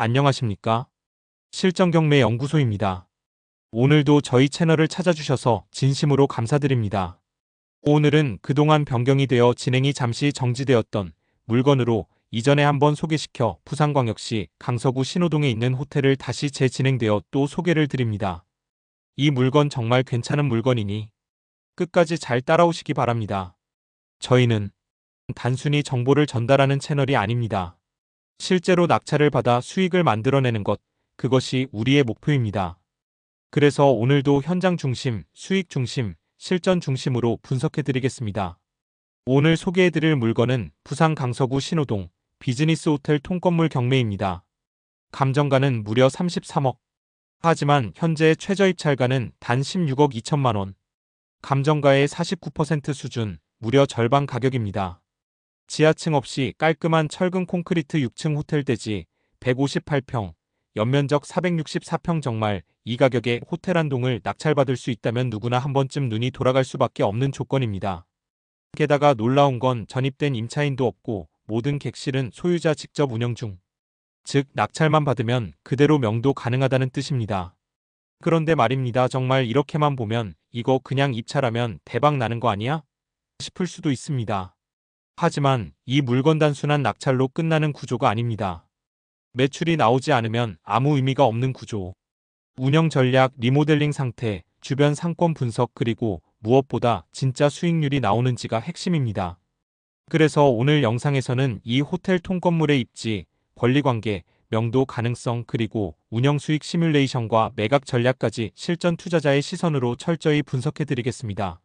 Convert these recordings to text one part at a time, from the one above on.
안녕하십니까? 실전경매 연구소입니다. 오늘도 저희 채널을 찾아주셔서 진심으로 감사드립니다. 오늘은 그동안 변경이 되어 진행이 잠시 정지되었던 물건으로 이전에 한번 소개시켜 부산광역시 강서구 신호동에 있는 호텔을 다시 재진행되어 또 소개를 드립니다. 이 물건 정말 괜찮은 물건이니 끝까지 잘 따라오시기 바랍니다. 저희는 단순히 정보를 전달하는 채널이 아닙니다. 실제로 낙찰을 받아 수익을 만들어내는 것, 그것이 우리의 목표입니다. 그래서 오늘도 현장 중심, 수익 중심, 실전 중심으로 분석해드리겠습니다. 오늘 소개해드릴 물건은 부산 강서구 신호동 비즈니스 호텔 통건물 경매입니다. 감정가는 무려 33억. 하지만 현재 최저 입찰가는 단 16억 2천만 원. 감정가의 49% 수준, 무려 절반 가격입니다. 지하층 없이 깔끔한 철근 콘크리트 6층 호텔 대지 158평, 연면적 464평. 정말 이 가격에 호텔 한 동을 낙찰받을 수 있다면 누구나 한 번쯤 눈이 돌아갈 수밖에 없는 조건입니다. 게다가 놀라운 건 전입된 임차인도 없고 모든 객실은 소유자 직접 운영 중. 즉 낙찰만 받으면 그대로 명도 가능하다는 뜻입니다. 그런데 말입니다. 정말 이렇게만 보면 이거 그냥 입찰하면 대박 나는 거 아니야? 싶을 수도 있습니다. 하지만 이 물건 단순한 낙찰로 끝나는 구조가 아닙니다. 매출이 나오지 않으면 아무 의미가 없는 구조. 운영 전략, 리모델링 상태, 주변 상권 분석, 그리고 무엇보다 진짜 수익률이 나오는지가 핵심입니다. 그래서 오늘 영상에서는 이 호텔 통건물의 입지, 권리관계, 명도 가능성, 그리고 운영 수익 시뮬레이션과 매각 전략까지 실전 투자자의 시선으로 철저히 분석해드리겠습니다.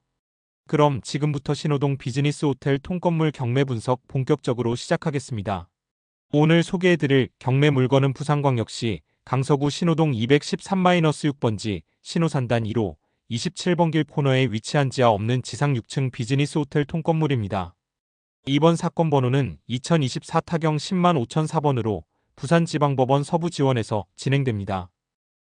그럼 지금부터 신호동 비즈니스 호텔 통건물 경매 분석 본격적으로 시작하겠습니다. 오늘 소개해드릴 경매 물건은 부산광역시 강서구 신호동 213-6번지 신호산단 1호 27번 길 코너에 위치한 지하 없는 지상 6층 비즈니스 호텔 통건물입니다. 이번 사건 번호는 2024 타경 105,004번으로 부산지방법원 서부지원에서 진행됩니다.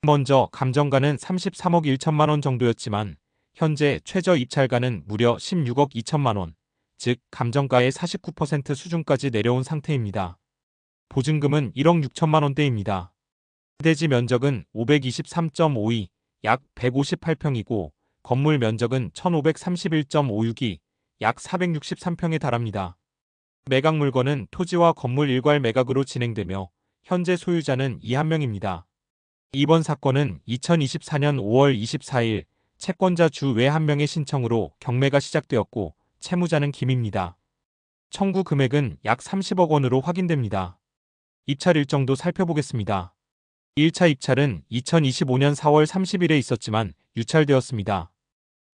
먼저 감정가는 33억 1천만 원 정도였지만 현재 최저 입찰가는 무려 16억 2천만 원, 즉 감정가의 49% 수준까지 내려온 상태입니다. 보증금은 1억 6천만 원대입니다. 대지 면적은 523.52, 약 158평이고 건물 면적은 1531.56이, 약 463평에 달합니다. 매각 물건은 토지와 건물 일괄 매각으로 진행되며 현재 소유자는 1명입니다. 이번 사건은 2024년 5월 24일 채권자 주 외 1명의 신청으로 경매가 시작되었고 채무자는 김입니다. 청구 금액은 약 30억 원으로 확인됩니다. 입찰 일정도 살펴보겠습니다. 1차 입찰은 2025년 4월 30일에 있었지만 유찰되었습니다.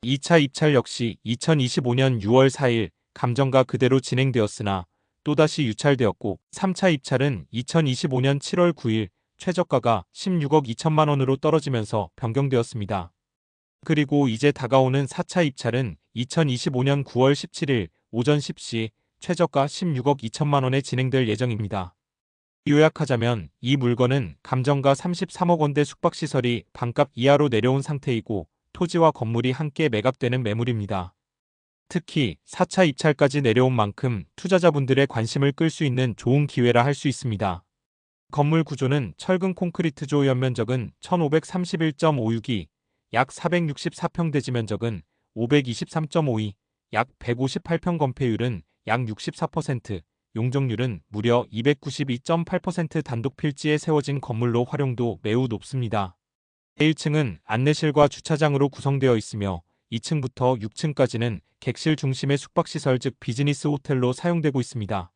2차 입찰 역시 2025년 6월 4일 감정가 그대로 진행되었으나 또다시 유찰되었고 3차 입찰은 2025년 7월 9일 최저가가 16억 2천만 원으로 떨어지면서 변경되었습니다. 그리고 이제 다가오는 4차 입찰은 2025년 9월 17일 오전 10시 최저가 16억 2천만 원에 진행될 예정입니다. 요약하자면 이 물건은 감정가 33억 원대 숙박시설이 반값 이하로 내려온 상태이고 토지와 건물이 함께 매각되는 매물입니다. 특히 4차 입찰까지 내려온 만큼 투자자분들의 관심을 끌 수 있는 좋은 기회라 할 수 있습니다. 건물 구조는 철근 콘크리트조, 연면적은 1531.56이, 약 464평, 대지 면적은 523.52, 약 158평, 건폐율은 약 64%, 용적률은 무려 292.8%. 단독 필지에 세워진 건물로 활용도 매우 높습니다. 1층은 안내실과 주차장으로 구성되어 있으며 2층부터 6층까지는 객실 중심의 숙박시설, 즉 비즈니스 호텔로 사용되고 있습니다.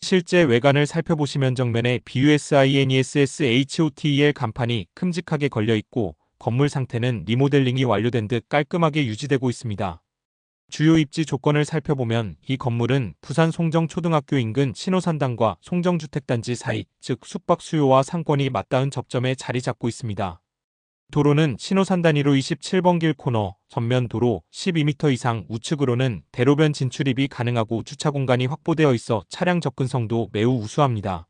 실제 외관을 살펴보시면 정면에 BUSINESSHOTEL 간판이 큼직하게 걸려있고 건물 상태는 리모델링이 완료된 듯 깔끔하게 유지되고 있습니다. 주요 입지 조건을 살펴보면 이 건물은 부산 송정초등학교 인근 신호산단과 송정주택단지 사이, 즉 숙박 수요와 상권이 맞닿은 접점에 자리 잡고 있습니다. 도로는 신호산단 1호 27번 길 코너, 전면 도로 12m 이상 우측으로는 대로변 진출입이 가능하고 주차 공간이 확보되어 있어 차량 접근성도 매우 우수합니다.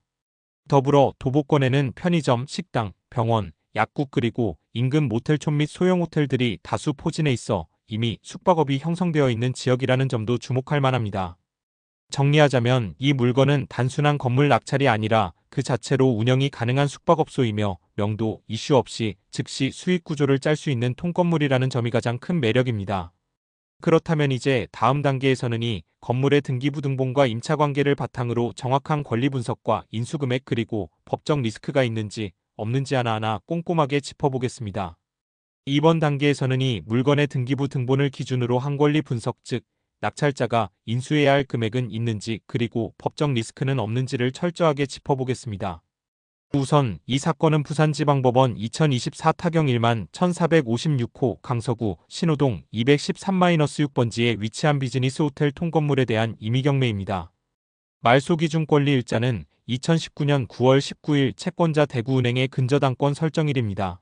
더불어 도보권에는 편의점, 식당, 병원, 약국, 그리고 인근 모텔촌 및 소형 호텔들이 다수 포진해 있어 이미 숙박업이 형성되어 있는 지역이라는 점도 주목할 만합니다. 정리하자면 이 물건은 단순한 건물 낙찰이 아니라 그 자체로 운영이 가능한 숙박업소이며 명도, 이슈 없이 즉시 수익 구조를 짤 수 있는 통건물이라는 점이 가장 큰 매력입니다. 그렇다면 이제 다음 단계에서는 이 건물의 등기부 등본과 임차 관계를 바탕으로 정확한 권리 분석과 인수금액 그리고 법적 리스크가 있는지 없는지 하나하나 꼼꼼하게 짚어보겠습니다. 이번 단계에서는 이 물건의 등기부 등본을 기준으로 한 권리 분석 즉 낙찰자가 인수해야 할 금액은 있는지 그리고 법적 리스크는 없는지를 철저하게 짚어보겠습니다. 우선 이 사건은 부산지방법원 2024 타경 1만 1456호 강서구 신호동 213-6번지에 위치한 비즈니스 호텔 통건물에 대한 임의경매입니다. 말소기준 권리 일자는 2019년 9월 19일 채권자 대구은행의 근저당권 설정일입니다.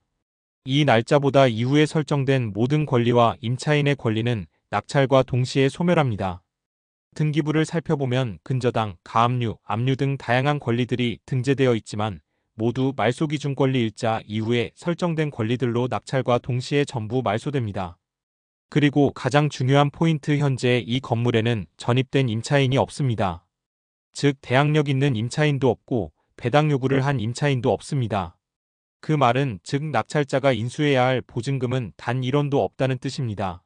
이 날짜보다 이후에 설정된 모든 권리와 임차인의 권리는 낙찰과 동시에 소멸합니다. 등기부를 살펴보면 근저당, 가압류, 압류 등 다양한 권리들이 등재되어 있지만 모두 말소기준 권리 일자 이후에 설정된 권리들로 낙찰과 동시에 전부 말소됩니다. 그리고 가장 중요한 포인트 현재 이 건물에는 전입된 임차인이 없습니다. 즉 대항력 있는 임차인도 없고 배당 요구를 한 임차인도 없습니다. 그 말은 즉 낙찰자가 인수해야 할 보증금은 단 1원도 없다는 뜻입니다.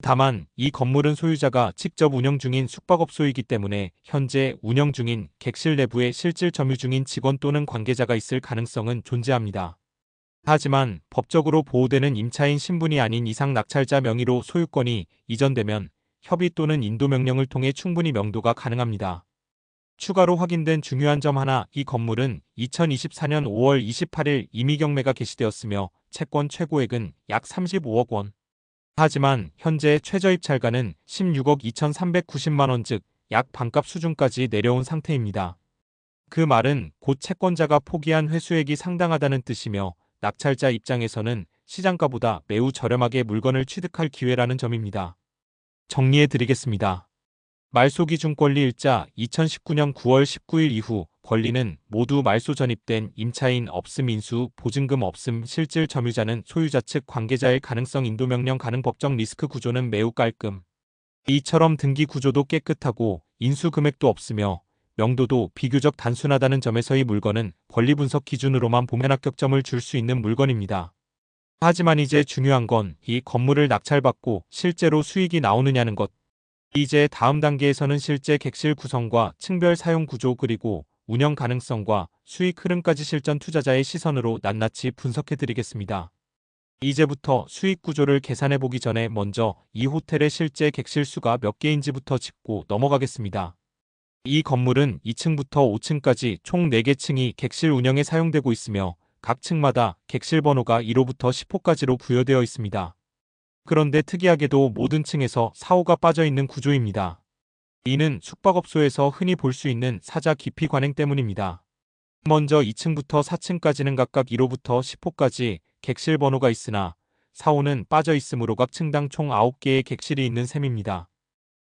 다만 이 건물은 소유자가 직접 운영 중인 숙박업소이기 때문에 현재 운영 중인 객실 내부에 실질 점유 중인 직원 또는 관계자가 있을 가능성은 존재합니다. 하지만 법적으로 보호되는 임차인 신분이 아닌 이상 낙찰자 명의로 소유권이 이전되면 협의 또는 인도명령을 통해 충분히 명도가 가능합니다. 추가로 확인된 중요한 점 하나, 이 건물은 2024년 5월 28일 임의경매가 개시되었으며 채권 최고액은 약 35억 원. 하지만 현재 최저입찰가는 16억 2,390만원 즉 약 반값 수준까지 내려온 상태입니다. 그 말은 곧 채권자가 포기한 회수액이 상당하다는 뜻이며 낙찰자 입장에서는 시장가보다 매우 저렴하게 물건을 취득할 기회라는 점입니다. 정리해드리겠습니다. 말소기준 권리 일자 2019년 9월 19일 이후 권리는 모두 말소 전입된 임차인 없음 인수, 보증금 없음, 실질 점유자는 소유자 측 관계자일 가능성 인도명령 가능 법적 리스크 구조는 매우 깔끔. 이처럼 등기 구조도 깨끗하고 인수 금액도 없으며 명도도 비교적 단순하다는 점에서 이 물건은 권리 분석 기준으로만 보면 합격점을 줄 수 있는 물건입니다. 하지만 이제 중요한 건 이 건물을 낙찰받고 실제로 수익이 나오느냐는 것. 이제 다음 단계에서는 실제 객실 구성과 층별 사용 구조 그리고 운영 가능성과 수익 흐름까지 실전 투자자의 시선으로 낱낱이 분석해드리겠습니다. 이제부터 수익 구조를 계산해보기 전에 먼저 이 호텔의 실제 객실 수가 몇 개인지부터 짚고 넘어가겠습니다. 이 건물은 2층부터 5층까지 총 4개 층이 객실 운영에 사용되고 있으며 각 층마다 객실 번호가 1호부터 10호까지로 부여되어 있습니다. 그런데 특이하게도 모든 층에서 4호가 빠져있는 구조입니다. 이는 숙박업소에서 흔히 볼 수 있는 사자 기피 관행 때문입니다. 먼저 2층부터 4층까지는 각각 1호부터 10호까지 객실 번호가 있으나 4호는 빠져 있으므로 각 층당 총 9개의 객실이 있는 셈입니다.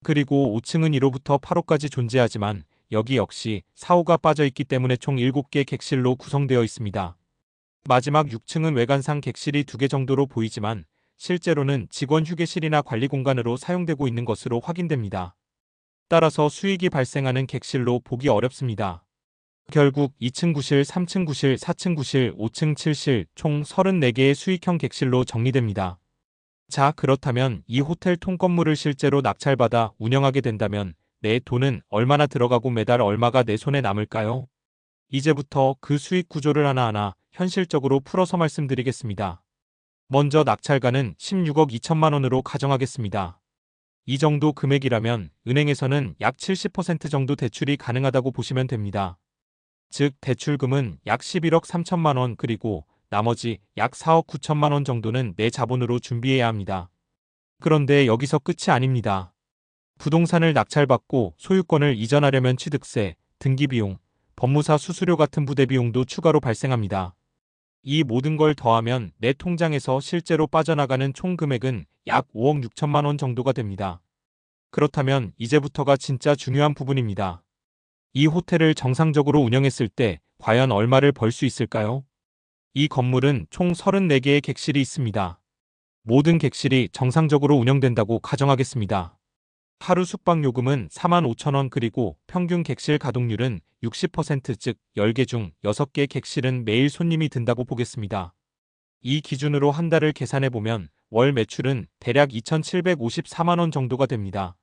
그리고 5층은 1호부터 8호까지 존재하지만 여기 역시 4호가 빠져 있기 때문에 총 7개 객실로 구성되어 있습니다. 마지막 6층은 외관상 객실이 2개 정도로 보이지만 실제로는 직원 휴게실이나 관리 공간으로 사용되고 있는 것으로 확인됩니다. 따라서 수익이 발생하는 객실로 보기 어렵습니다. 결국 2층 구실, 3층 구실, 4층 구실, 5층 7실 총 34개의 수익형 객실로 정리됩니다. 자, 그렇다면 이 호텔 통건물을 실제로 낙찰받아 운영하게 된다면 내 돈은 얼마나 들어가고 매달 얼마가 내 손에 남을까요? 이제부터 그 수익 구조를 하나하나 현실적으로 풀어서 말씀드리겠습니다. 먼저 낙찰가는 16억 2천만 원으로 가정하겠습니다. 이 정도 금액이라면 은행에서는 약 70% 정도 대출이 가능하다고 보시면 됩니다. 즉 대출금은 약 11억 3천만 원 그리고 나머지 약 4억 9천만 원 정도는 내 자본으로 준비해야 합니다. 그런데 여기서 끝이 아닙니다. 부동산을 낙찰받고 소유권을 이전하려면 취득세, 등기비용, 법무사 수수료 같은 부대비용도 추가로 발생합니다. 이 모든 걸 더하면 내 통장에서 실제로 빠져나가는 총 금액은 약 5억 6천만 원 정도가 됩니다. 그렇다면 이제부터가 진짜 중요한 부분입니다. 이 호텔을 정상적으로 운영했을 때 과연 얼마를 벌 수 있을까요? 이 건물은 총 34개의 객실이 있습니다. 모든 객실이 정상적으로 운영된다고 가정하겠습니다. 하루 숙박요금은 45,000원 그리고 평균 객실 가동률은 60% 즉 10개 중 6개 객실은 매일 손님이 든다고 보겠습니다. 이 기준으로 한 달을 계산해보면 월 매출은 대략 2,754만 원 정도가 됩니다.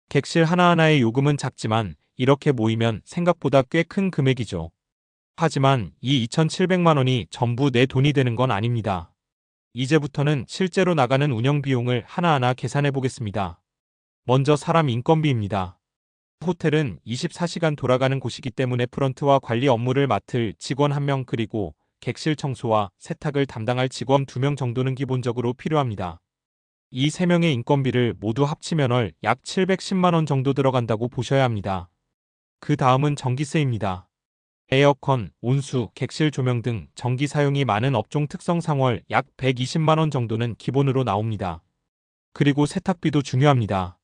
객실 하나하나의 요금은 작지만 이렇게 모이면 생각보다 꽤 큰 금액이죠. 하지만 이 2,700만 원이 전부 내 돈이 되는 건 아닙니다. 이제부터는 실제로 나가는 운영 비용을 하나하나 계산해 보겠습니다. 먼저 사람 인건비입니다. 호텔은 24시간 돌아가는 곳이기 때문에 프런트와 관리 업무를 맡을 직원 1명 그리고 객실 청소와 세탁을 담당할 직원 2명 정도는 기본적으로 필요합니다. 이 3명의 인건비를 모두 합치면 월 약 710만 원 정도 들어간다고 보셔야 합니다. 그 다음은 전기세입니다. 에어컨, 온수, 객실 조명 등 전기 사용이 많은 업종 특성상 월 약 120만 원 정도는 기본으로 나옵니다. 그리고 세탁비도 중요합니다.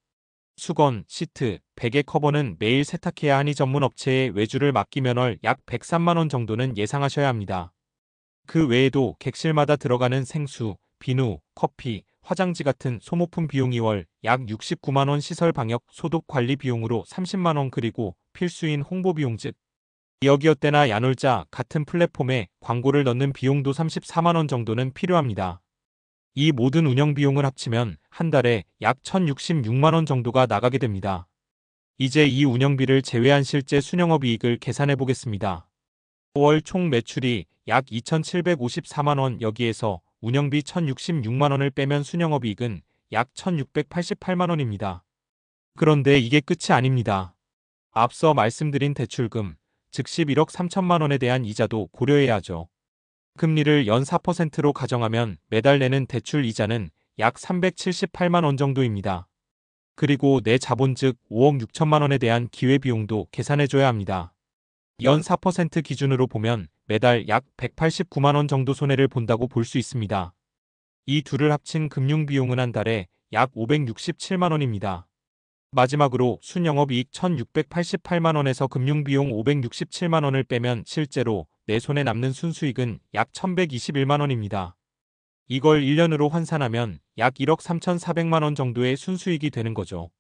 수건, 시트, 베개 커버는 매일 세탁해야 하니 전문 업체에 외주를 맡기면 월 약 103만 원 정도는 예상하셔야 합니다. 그 외에도 객실마다 들어가는 생수, 비누, 커피, 화장지 같은 소모품 비용이 월 약 69만 원 시설 방역 소독 관리 비용으로 30만 원 그리고 필수인 홍보 비용 즉 여기어때나 야놀자 같은 플랫폼에 광고를 넣는 비용도 34만 원 정도는 필요합니다. 이 모든 운영 비용을 합치면 한 달에 약 1,066만 원 정도가 나가게 됩니다. 이제 이 운영비를 제외한 실제 순영업 이익을 계산해 보겠습니다. 월 총 매출이 약 2,754만 원 여기에서 운영비 1,066만 원을 빼면 순영업 이익은 약 1,688만 원입니다. 그런데 이게 끝이 아닙니다. 앞서 말씀드린 대출금, 즉 11억 3천만 원에 대한 이자도 고려해야 하죠. 금리를 연 4%로 가정하면 매달 내는 대출 이자는 약 378만 원 정도입니다. 그리고 내 자본 즉 5억 6천만 원에 대한 기회비용도 계산해줘야 합니다. 연 4% 기준으로 보면 매달 약 189만 원 정도 손해를 본다고 볼 수 있습니다. 이 둘을 합친 금융비용은 한 달에 약 567만 원입니다. 마지막으로 순영업이익 1,688만 원에서 금융비용 567만 원을 빼면 실제로 내 손에 남는 순수익은 약 1,121만 원입니다. 이걸 1년으로 환산하면 약 1억 3,400만 원 정도의 순수익이 되는 거죠.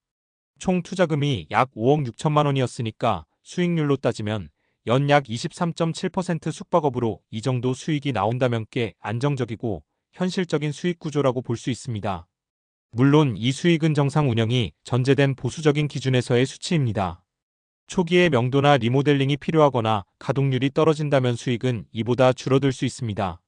총 투자금이 약 5억 6천만 원이었으니까 수익률로 따지면 연 약 23.7% 숙박업으로 이 정도 수익이 나온다면 꽤 안정적이고 현실적인 수익 구조라고 볼 수 있습니다. 물론 이 수익은 정상 운영이 전제된 보수적인 기준에서의 수치입니다. 초기에 명도나 리모델링이 필요하거나 가동률이 떨어진다면 수익은 이보다 줄어들 수 있습니다.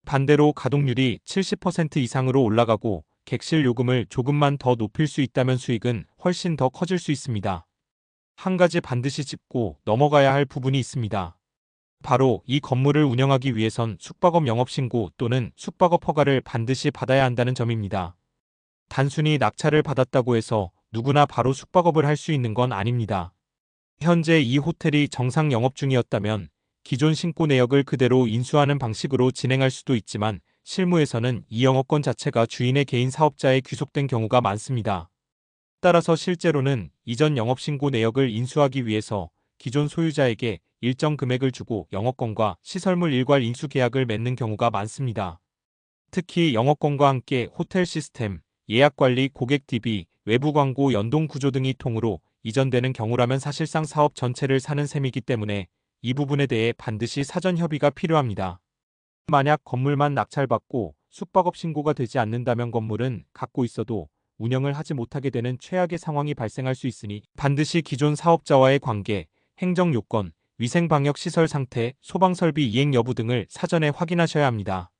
반대로 가동률이 70% 이상으로 올라가고 객실 요금을 조금만 더 높일 수 있다면 수익은 훨씬 더 커질 수 있습니다. 한 가지 반드시 짚고 넘어가야 할 부분이 있습니다. 바로 이 건물을 운영하기 위해선 숙박업 영업신고 또는 숙박업 허가를 반드시 받아야 한다는 점입니다. 단순히 낙찰을 받았다고 해서 누구나 바로 숙박업을 할 수 있는 건 아닙니다. 현재 이 호텔이 정상 영업 중이었다면 기존 신고 내역을 그대로 인수하는 방식으로 진행할 수도 있지만 실무에서는 이 영업권 자체가 주인의 개인 사업자에 귀속된 경우가 많습니다. 따라서 실제로는 이전 영업신고 내역을 인수하기 위해서 기존 소유자에게 일정 금액을 주고 영업권과 시설물 일괄 인수 계약을 맺는 경우가 많습니다. 특히 영업권과 함께 호텔 시스템, 예약관리, 고객 DB, 외부 광고, 연동 구조 등이 통으로 이전되는 경우라면 사실상 사업 전체를 사는 셈이기 때문에 이 부분에 대해 반드시 사전 협의가 필요합니다. 만약 건물만 낙찰받고 숙박업 신고가 되지 않는다면 건물은 갖고 있어도 운영을 하지 못하게 되는 최악의 상황이 발생할 수 있으니 반드시 기존 사업자와의 관계, 행정 요건, 위생 방역 시설 상태, 소방 설비 이행 여부 등을 사전에 확인하셔야 합니다.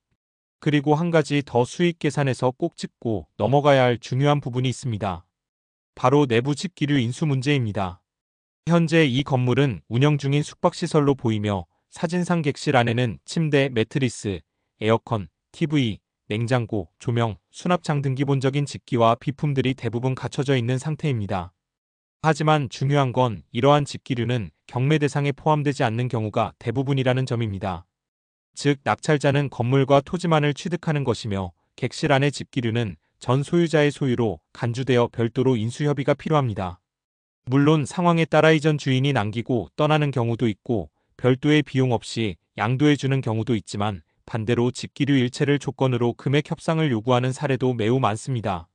그리고 한 가지 더 수익 계산에서 꼭 짚고 넘어가야 할 중요한 부분이 있습니다. 바로 내부 집기류 인수 문제입니다. 현재 이 건물은 운영 중인 숙박시설로 보이며 사진상 객실 안에는 침대, 매트리스, 에어컨, TV, 냉장고, 조명, 수납장 등 기본적인 집기와 비품들이 대부분 갖춰져 있는 상태입니다. 하지만 중요한 건 이러한 집기류는 경매 대상에 포함되지 않는 경우가 대부분이라는 점입니다. 즉 낙찰자는 건물과 토지만을 취득하는 것이며 객실 안의 집기류는 전 소유자의 소유로 간주되어 별도로 인수협의가 필요합니다. 물론 상황에 따라 이전 주인이 남기고 떠나는 경우도 있고 별도의 비용 없이 양도해주는 경우도 있지만 반대로 집기류 일체를 조건으로 금액 협상을 요구하는 사례도 매우 많습니다.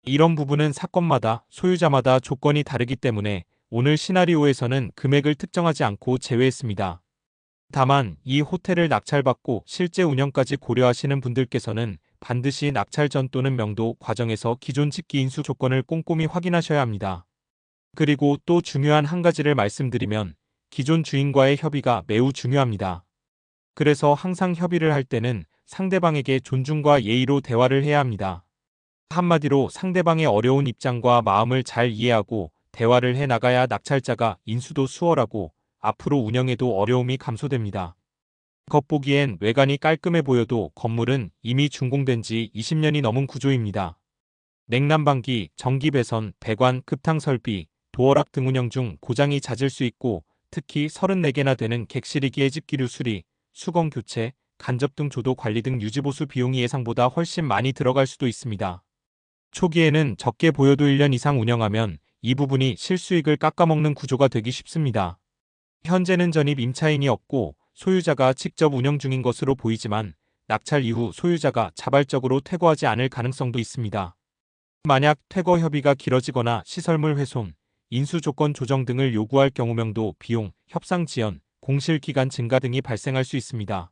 이런 부분은 사건마다 소유자마다 조건이 다르기 때문에 오늘 시나리오에서는 금액을 특정하지 않고 제외했습니다. 다만 이 호텔을 낙찰받고 실제 운영까지 고려하시는 분들께서는 반드시 낙찰 전 또는 명도 과정에서 기존 직기 인수 조건을 꼼꼼히 확인하셔야 합니다. 그리고 또 중요한 한 가지를 말씀드리면 기존 주인과의 협의가 매우 중요합니다. 그래서 항상 협의를 할 때는 상대방에게 존중과 예의로 대화를 해야 합니다. 한마디로 상대방의 어려운 입장과 마음을 잘 이해하고 대화를 해 나가야 낙찰자가 인수도 수월하고 앞으로 운영에도 어려움이 감소됩니다. 겉보기엔 외관이 깔끔해 보여도 건물은 이미 준공된 지 20년이 넘은 구조입니다. 냉난방기, 전기 배선, 배관, 급탕 설비, 도어락 등 운영 중 고장이 잦을 수 있고 특히 34개나 되는 객실이기에 집기류 수리, 수건 교체, 간접 등 조도 관리 등 유지보수 비용이 예상보다 훨씬 많이 들어갈 수도 있습니다. 초기에는 적게 보여도 1년 이상 운영하면 이 부분이 실수익을 깎아먹는 구조가 되기 쉽습니다. 현재는 전입 임차인이 없고 소유자가 직접 운영 중인 것으로 보이지만 낙찰 이후 소유자가 자발적으로 퇴거하지 않을 가능성도 있습니다. 만약 퇴거 협의가 길어지거나 시설물 훼손, 인수 조건 조정 등을 요구할 경우 명도, 비용, 협상 지연, 공실 기간 증가 등이 발생할 수 있습니다.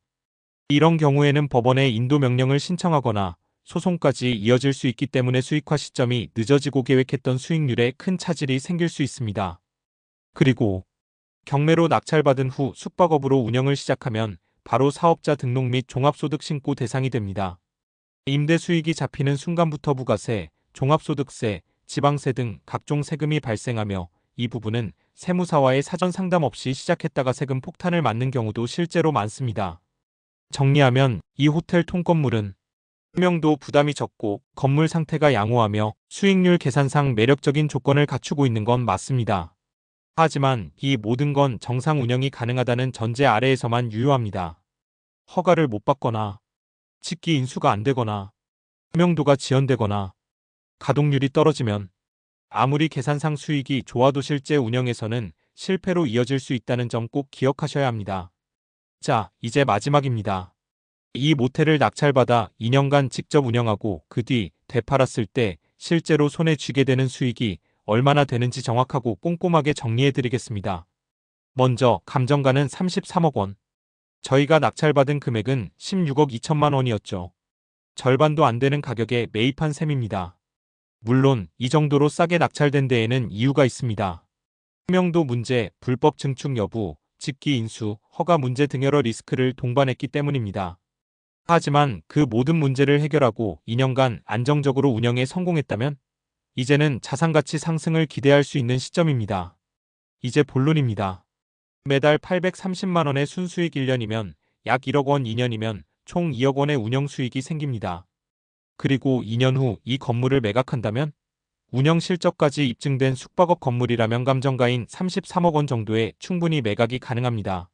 이런 경우에는 법원에 인도 명령을 신청하거나 소송까지 이어질 수 있기 때문에 수익화 시점이 늦어지고 계획했던 수익률에 큰 차질이 생길 수 있습니다. 그리고 경매로 낙찰받은 후 숙박업으로 운영을 시작하면 바로 사업자 등록 및 종합소득 신고 대상이 됩니다. 임대 수익이 잡히는 순간부터 부가세, 종합소득세, 지방세 등 각종 세금이 발생하며 이 부분은 세무사와의 사전 상담 없이 시작했다가 세금 폭탄을 맞는 경우도 실제로 많습니다. 정리하면 이 호텔 통건물은 명도 부담이 적고 건물 상태가 양호하며 수익률 계산상 매력적인 조건을 갖추고 있는 건 맞습니다. 하지만 이 모든 건 정상 운영이 가능하다는 전제 아래에서만 유효합니다. 허가를 못 받거나 직기 인수가 안 되거나 명도가 지연되거나 가동률이 떨어지면 아무리 계산상 수익이 좋아도 실제 운영에서는 실패로 이어질 수 있다는 점 꼭 기억하셔야 합니다. 자, 이제 마지막입니다. 이 모텔을 낙찰받아 2년간 직접 운영하고 그 뒤 되팔았을 때 실제로 손에 쥐게 되는 수익이 얼마나 되는지 정확하고 꼼꼼하게 정리해드리겠습니다. 먼저 감정가는 33억 원. 저희가 낙찰받은 금액은 16억 2천만 원이었죠. 절반도 안 되는 가격에 매입한 셈입니다. 물론 이 정도로 싸게 낙찰된 데에는 이유가 있습니다. 명도 문제, 불법 증축 여부, 직기 인수, 허가 문제 등 여러 리스크를 동반했기 때문입니다. 하지만 그 모든 문제를 해결하고 2년간 안정적으로 운영에 성공했다면 이제는 자산가치 상승을 기대할 수 있는 시점입니다. 이제 본론입니다. 매달 830만 원의 순수익 1년이면 약 1억 원, 2년이면 총 2억 원의 운영 수익이 생깁니다. 그리고 2년 후 이 건물을 매각한다면 운영 실적까지 입증된 숙박업 건물이라면 감정가인 33억 원 정도에 충분히 매각이 가능합니다.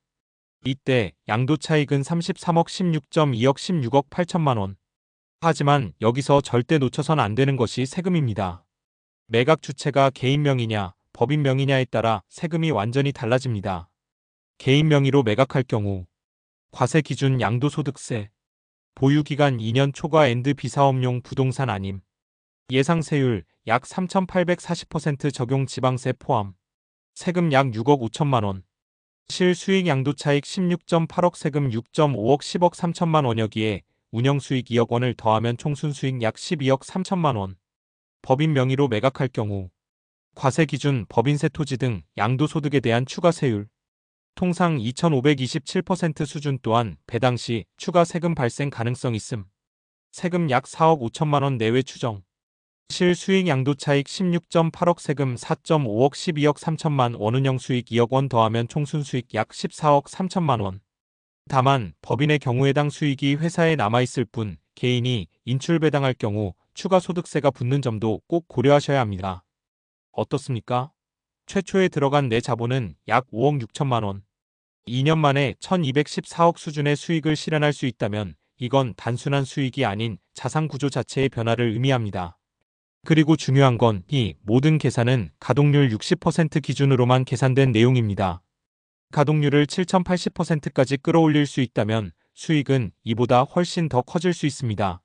이때 양도 차익은 33억 16.2억 16억 8천만 원. 하지만 여기서 절대 놓쳐선 안 되는 것이 세금입니다. 매각 주체가 개인 명의냐, 법인 명의냐에 따라 세금이 완전히 달라집니다. 개인 명의로 매각할 경우 과세 기준 양도소득세, 보유기간 2년 초과 앤드 비사업용 부동산 아님, 예상세율 약 3,840% 적용 지방세 포함, 세금 약 6억 5천만 원, 실수익 양도차익 16.8억 세금 6.5억 10억 3천만 원여기에 운영수익 2억 원을 더하면 총순수익 약 12억 3천만 원. 법인 명의로 매각할 경우 과세 기준 법인세 토지 등 양도소득에 대한 추가세율 통상 2,527% 수준 또한 배당 시 추가 세금 발생 가능성 있음. 세금 약 4억 5천만 원 내외 추정. 실수익 양도차익 16.8억 세금 4.5억 12억 3천만 원 운영 수익 2억 원 더하면 총순수익 약 14억 3천만 원. 다만 법인의 경우 해당 수익이 회사에 남아있을 뿐 개인이 인출 배당할 경우 추가 소득세가 붙는 점도 꼭 고려하셔야 합니다. 어떻습니까? 최초에 들어간 내 자본은 약 5억 6천만 원. 2년 만에 1214억 수준의 수익을 실현할 수 있다면 이건 단순한 수익이 아닌 자산 구조 자체의 변화를 의미합니다. 그리고 중요한 건 이 모든 계산은 가동률 60% 기준으로만 계산된 내용입니다. 가동률을 7080%까지 끌어올릴 수 있다면 수익은 이보다 훨씬 더 커질 수 있습니다.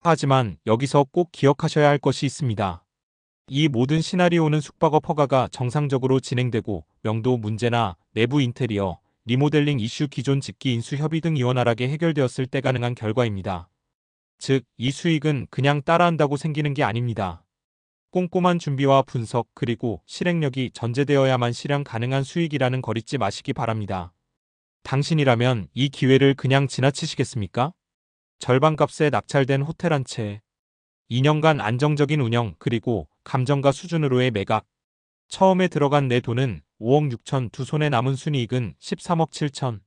하지만 여기서 꼭 기억하셔야 할 것이 있습니다. 이 모든 시나리오는 숙박업 허가가 정상적으로 진행되고 명도 문제나 내부 인테리어, 리모델링 이슈 기존 집기 인수 협의 등 원활하게 해결되었을 때 가능한 결과입니다. 즉, 이 수익은 그냥 따라한다고 생기는 게 아닙니다. 꼼꼼한 준비와 분석 그리고 실행력이 전제되어야만 실현 가능한 수익이라는 걸 잊지 마시기 바랍니다. 당신이라면 이 기회를 그냥 지나치시겠습니까? 절반값에 낙찰된 호텔 한 채, 2년간 안정적인 운영 그리고 감정가 수준으로의 매각. 처음에 들어간 내 돈은 5억 6천, 두 손에 남은 순이익은 13억 7천.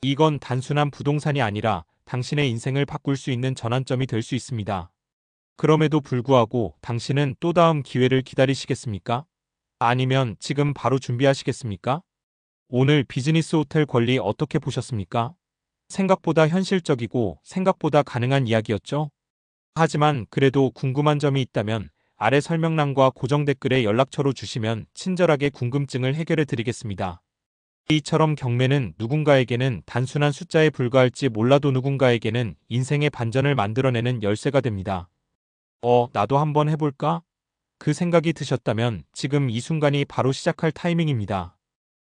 이건 단순한 부동산이 아니라 당신의 인생을 바꿀 수 있는 전환점이 될 수 있습니다. 그럼에도 불구하고 당신은 또 다음 기회를 기다리시겠습니까? 아니면 지금 바로 준비하시겠습니까? 오늘 비즈니스 호텔 권리 어떻게 보셨습니까? 생각보다 현실적이고 생각보다 가능한 이야기였죠? 하지만 그래도 궁금한 점이 있다면 아래 설명란과 고정 댓글에 연락처로 주시면 친절하게 궁금증을 해결해 드리겠습니다. 이처럼 경매는 누군가에게는 단순한 숫자에 불과할지 몰라도 누군가에게는 인생의 반전을 만들어내는 열쇠가 됩니다. 나도 한번 해볼까? 그 생각이 드셨다면 지금 이 순간이 바로 시작할 타이밍입니다.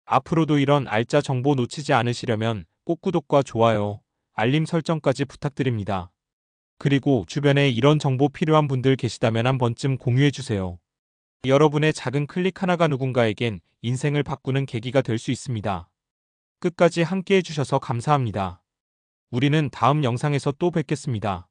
앞으로도 이런 알짜 정보 놓치지 않으시려면 꼭 구독과 좋아요, 알림 설정까지 부탁드립니다. 그리고 주변에 이런 정보 필요한 분들 계시다면 한 번쯤 공유해주세요. 여러분의 작은 클릭 하나가 누군가에겐 인생을 바꾸는 계기가 될 수 있습니다. 끝까지 함께 해주셔서 감사합니다. 우리는 다음 영상에서 또 뵙겠습니다.